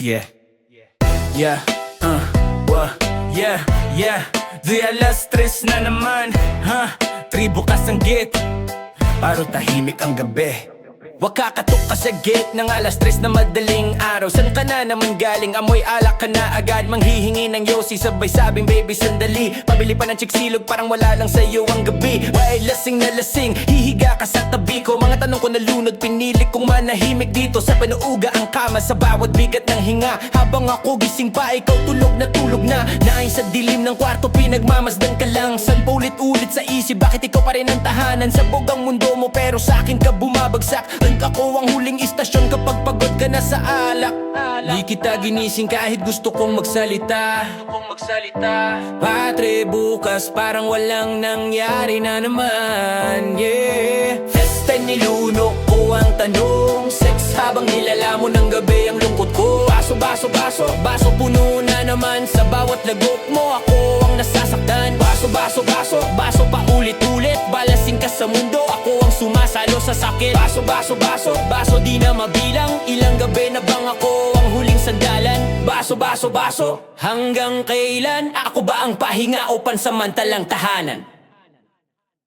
Yeah, yeah, yeah, yeah. Di alas tres na naman, ha? Tribukas ang gate, paro tahimik ang gabi. Wag kakatok ka sa gate ng alas tres na madaling araw. San ka na naman galing? Amoy alak ka na agad. Manghihingi ng yosi, sabay sabing baby sandali. Pabili pa ng chiksilog, parang wala lang sa'yo ang gabi. Why lasing na lasing, hihiga ka sa tabi ko. Mga tanong ko nalunod, pinili kong manahimik dito. Sa panuuga ang kama, sa bawat bigat ng hinga. Habang ako gising pa, ikaw tulog na. Naayon sa dilim ng kwarto, pinagmamasdan ka lang. San paulit-ulit sa isip, bakit ikaw pa rin ang tahanan? Sabog ang mundo mo, pero sa akin ka bumabagsak. Ako ang huling istasyon kapag pagod ka na sa alak. Di kita ginising kahit gusto kong magsalita. Patre, bukas parang walang nangyari na naman. Yeah, festa niluno ko ang tanong. Sex habang nilalamon ng gabi ang lungkot ko. Baso puno na naman. Sa bawat lagot mo ako ang nasasaktan. Baso pa ulit-ulit. Balasing ka sa mundo, ako ang sumasalo sa sakit. Baso di na mabilang. Ilang gabi na bang ako ang huling sandalan? Baso hanggang kailan? Ako ba ang pahinga o pansamantalang tahanan?